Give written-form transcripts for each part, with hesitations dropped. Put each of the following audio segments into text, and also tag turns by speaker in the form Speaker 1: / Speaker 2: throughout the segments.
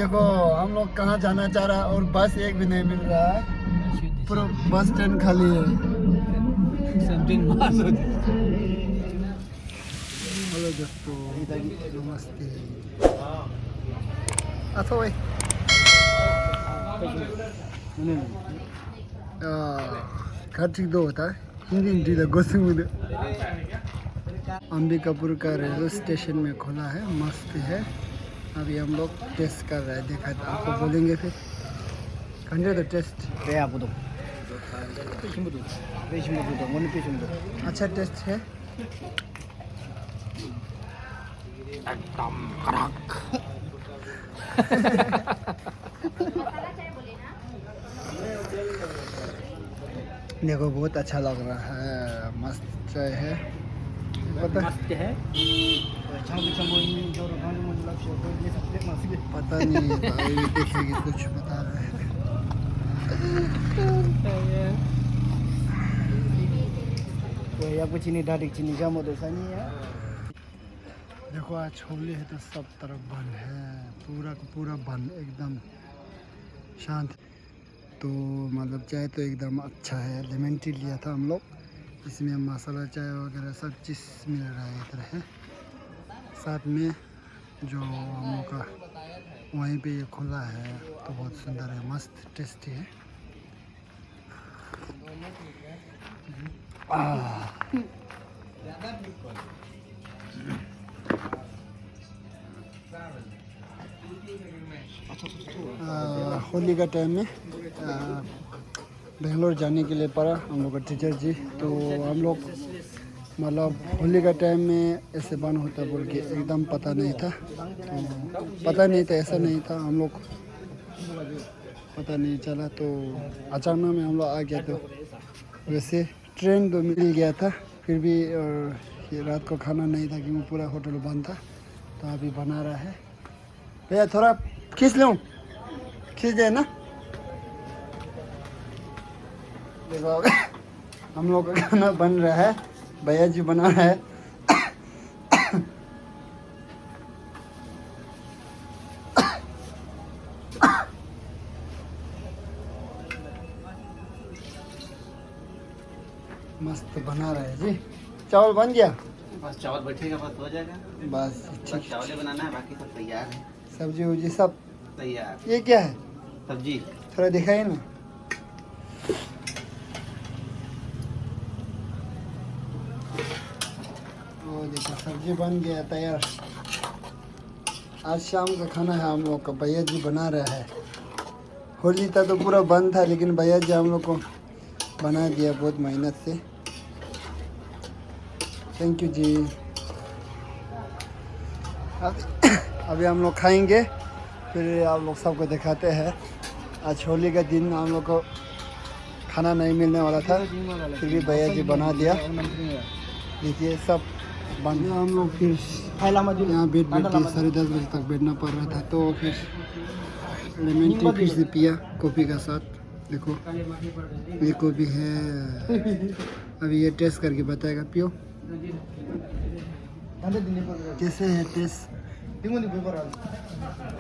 Speaker 1: देखो हम लोग कहाँ जाना चाह रहा है और बस एक भी नहीं मिल रहा है, पूरा बस स्टैंड खाली है। हेलो दोस्तों, नमस्ते। अच्छा भाई कार्तिक दो होता है हिंदी गोसिंग में अंबिकापुर का रेलवे स्टेशन में खोला है, मस्त है। अभी हम लोग टेस्ट कर रहे हैं, देखा तो आपको बोलेंगे फिर कंडे तो टेस्ट अच्छा टेस्ट है। एकदम कड़क। देखो बहुत अच्छा लग रहा है, मस्त चाय है। मस्त है। पता नहीं भाई, देखेगी कुछ बता रहे हैं। चीनी डाटी चीनी जाम नहीं है। देखो आज होली है तो सब तरफ बंद है, पूरा का पूरा बंद, एकदम शांत। तो मतलब चाय तो एकदम अच्छा है। लेमन टी लिया था हम लोग, इसमें मसाला चाय वगैरह सब चीज़ मिल रहा है इधर है। साथ में जो हम लोग का वहीं पे ये खुला है तो बहुत सुंदर है, मस्त टेस्टी है। होली का टाइम में बेंगलोर जाने के लिए पड़ा हम लोग का टीचर जी। तो हम लोग मतलब होली का टाइम में ऐसे बंद होता बोल के एकदम पता नहीं था, तो पता नहीं था, ऐसा नहीं था, हम लोग पता नहीं चला। तो अचानक में हम लोग आ गया। तो वैसे ट्रेन तो मिल गया था, फिर भी ये रात को खाना नहीं था क्योंकि पूरा होटल बंद था। तो अभी बना रहा है भैया, थोड़ा खींच लूँ, खींच दे ना। देखो हम लोग का खाना बन रहा है, भैया जी बना रहा है। मस्त बना रहा है जी। चावल बन गया,
Speaker 2: बस चावल बैठेगा, बस हो जाएगा।
Speaker 1: बस
Speaker 2: बस चावल बनाना है, बाकी सब तैयार है।
Speaker 1: सब्जी उब्जी सब
Speaker 2: तैयार।
Speaker 1: ये क्या है
Speaker 2: सब्जी
Speaker 1: थोड़ा दिखाइए ना। वो देखो सब्जी बन गया तैयार। आज शाम का खाना है हम लोग का, भैया जी बना रहा है। होली था तो पूरा बंद था, लेकिन भैया जी हम लोग को बना दिया बहुत मेहनत से। थैंक यू जी। अभी हम लोग खाएंगे, फिर आप लोग सबको दिखाते हैं। आज होली का दिन हम लोग को खाना नहीं मिलने वाला था, फिर भी भैया जी बना दिया। देखिए सब बंद। हम लोग फिर यहाँ बैठ के 10:30 बजे तक बैठना पड़ रहा था, तो फिर लेमन टी फिर से पिया कॉफ़ी का साथ। देखो ये कॉफ़ी है, अभी ये टेस्ट करके बताएगा। पियो कैसे है टेस्ट?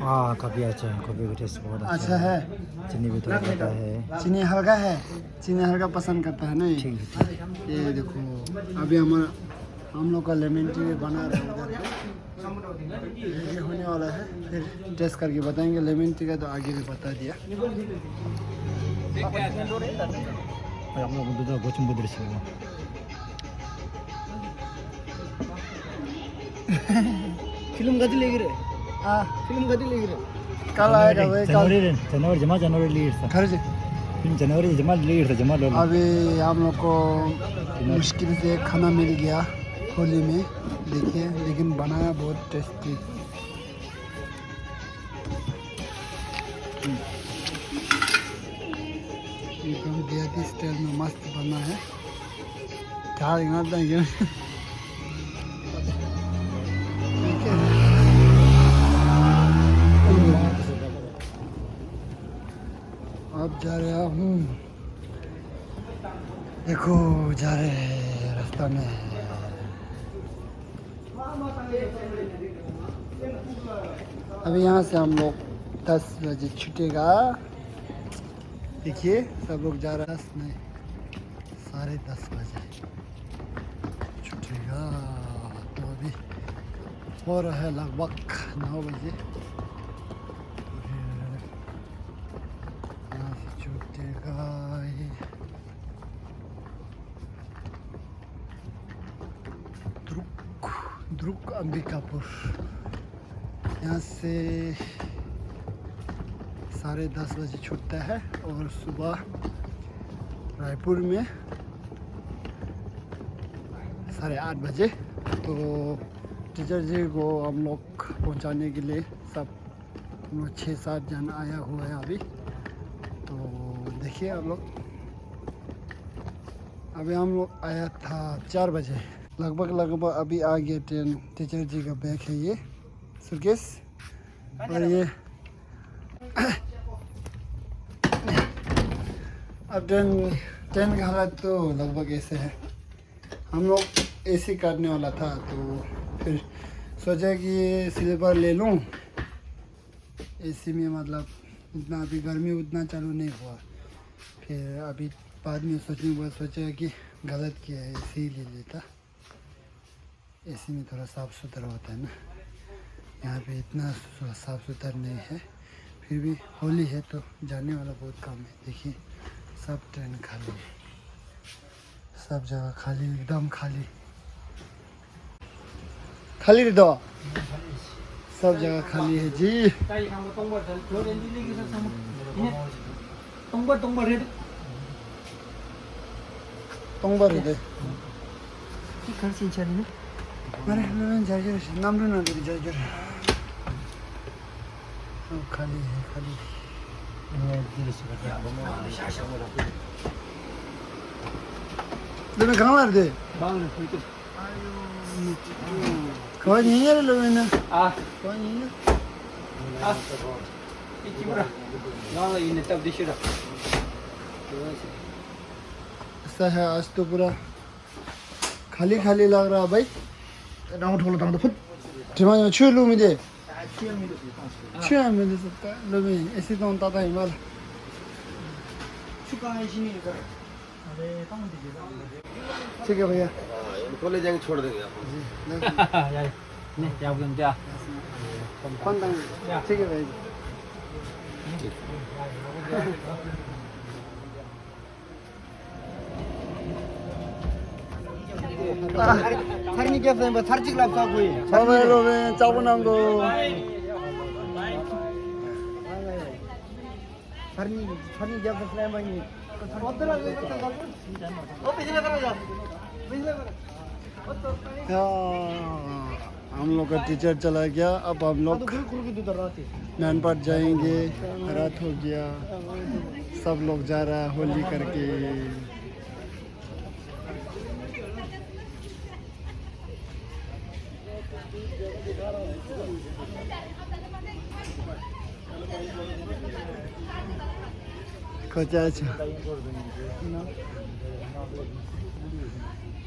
Speaker 2: हाँ, काफ़ी अच्छा है। कॉफ़ी का टेस्ट बहुत
Speaker 1: अच्छा है।
Speaker 2: चीनी भी थोड़ा ज़्यादा है।
Speaker 1: चीनी हल्का है, चीनी हल्का पसंद करता है नहीं। ये देखो अभी हम लोग का लेमन टी बना रहे हैं उधर पे, ये होने वाला है, फिर टेस्ट करके बताएंगे। लेमन टी का तो आगे भी बता दिया।
Speaker 2: हम लोग दूध गोचम बुद्र से फिल्म गति लेगी रे।
Speaker 1: हाँ
Speaker 2: फिल्म गति लेगी रे।
Speaker 1: कल आएगा भाई, कल
Speaker 2: जनवरी लीड था।
Speaker 1: घर से
Speaker 2: फिल्म जनवरी जमा लीड था, जमा लो।
Speaker 1: अभी हम लोग को मुश्किल से खाना मिल गया होली में, देखिए, लेकिन बनाया बहुत टेस्टी। एकदम देहाती स्टाइल में मस्त बना है। अब जा रहा हूँ, देखो जा रहे हैं रास्ता में। अभी यहाँ से हम लोग 10 बजे छूटेगा। देखिए सब लोग जा रहा है, 10 नहीं 10:30 बजे छूटेगा। तो अभी हो रहा है लगभग 9 बजे। तो फिर यहाँ से छूटेगा ये दुर्ग अंबिकापुर। यहाँ से 10:30 बजे छूटता है और सुबह रायपुर में 8:30 बजे। तो टीचर जी को हम लोग पहुँचाने के लिए सब हम लोग 6-7 जन आया हुआ है अभी। तो देखिए आप लोग, अभी हम लोग आया था 4 बजे लगभग अभी आ गया ट्रेन। टीचर जी का बैग है ये सूटकेस, और ये अब ट्रेन का हालत तो लगभग ऐसे है। हम लोग एसी करने वाला था तो फिर सोचा कि स्लीपर ले लूँ। एसी में मतलब इतना अभी गर्मी उतना चालू नहीं हुआ। फिर अभी बाद में सोचने के बाद सोचा कि गलत किया है, एसी ले लेता। एसी में थोड़ा साफ़ सुथरा होता है ना, यहाँ पे इतना साफ़ सुथरा नहीं है। फिर भी होली है तो जाने वाला बहुत कम है। देखिए सब ट्रेन खाली है, सब जगह खाली, एकदम खाली खाली दो, सब जगह खाली है जी। तोंबर है मारे जार्जर नाम ना जार्जर खाली है, खाली। Lu kang nerede?
Speaker 2: Bang,
Speaker 1: Kau nyinyir lu ini. Kau nyinyir.
Speaker 2: iki bura. Nala yine tab dişira.
Speaker 1: ऐसा है आज तो पूरा खाली खाली लग रहा है भाई।
Speaker 2: Daun tholo daun fut.
Speaker 1: Cuma छू लूँ मुझे छू मुझे सकता है लो मैं ऐसे तो होता था हिमाल।
Speaker 2: Chuka isini कर. अरे कौन दीजिएगा?
Speaker 1: ठीक है भैया,
Speaker 3: कॉलेज जाएंगे छोड़ देंगे आपको।
Speaker 2: यार नहीं क्या बोलूं क्या?
Speaker 1: ठीक है भाई।
Speaker 2: Sarni क्या फ्रेम पर sarci क्लास का कोई?
Speaker 1: Sama lo मैं चावल नांगो।
Speaker 2: Sarni क्या फ्रेम है ये?
Speaker 1: हम लोग का टीचर चला गया। अब हम लोग मैनपाट जाएंगे। रात हो गया, सब लोग जा रहा है होली करके।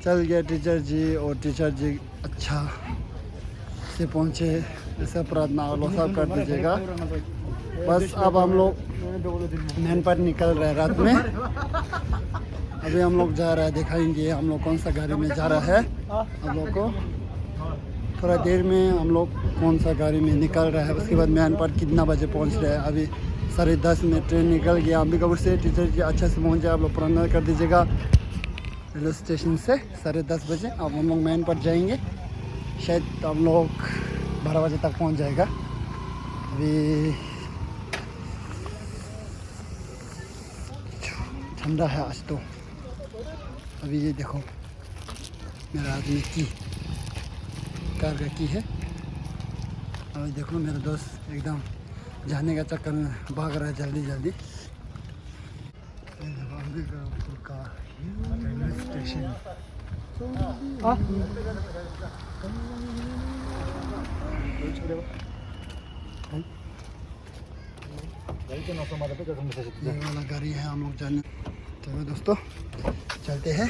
Speaker 1: चल गया टीचर जी, और टीचर जी अच्छा से पहुँचे। ऐसा प्रार्थना आप लोग सब कर दीजिएगा। बस अब हम लोग मैनपाट निकल रहे हैं रात में। अभी हम लोग जा रहा है, दिखाएंगे हम लोग कौन सा गाड़ी में जा रहा है। हम लोग को थोड़ा देर में हम लोग कौन सा गाड़ी में निकल रहा है, उसके बाद मैनपाट कितना बजे पहुंच रहे हैं। अभी 10:30 में ट्रेन निकल गया अंबिकापुर से। टीचर जी अच्छा से पहुंचे, आप लोग प्रार्थना कर दीजिएगा। रेलवे स्टेशन से 10:30 बजे अब हम लोग मैनपाट जाएंगे। शायद हम लोग 12 बजे तक पहुंच जाएगा। अभी ठंडा है आज तो। अभी ये देखो मेरा आदमी की कार का की है। और देखो मेरा दोस्त एकदम जाने का चक्कर में भाग रहा है जल्दी जल्दी। अंबिकापुर का रेलवे स्टेशन। ये वाला गाड़ी है हम लोग जाने। चलो दोस्तों चलते हैं।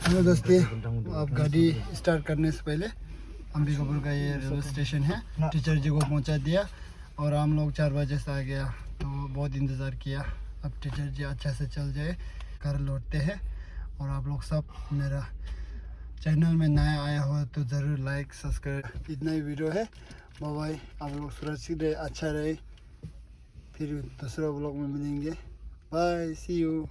Speaker 1: हेलो दोस्ती, अब गाड़ी स्टार्ट करने से पहले अंबिकापुर का ये रेलवे स्टेशन है, टीचर जी को पहुंचा दिया और हम लोग 4 बजे से आ गया, तो बहुत इंतज़ार किया। अब टीचर जी अच्छा से चल जाए, घर लौटते हैं। और आप लोग सब मेरा चैनल में नया आया हो तो ज़रूर लाइक सब्सक्राइब। इतना ही वीडियो है। बाय बाय, आप लोग सुरक्षित रहे, अच्छा रहे, फिर दूसरा ब्लॉग में मिलेंगे। Bye, see you.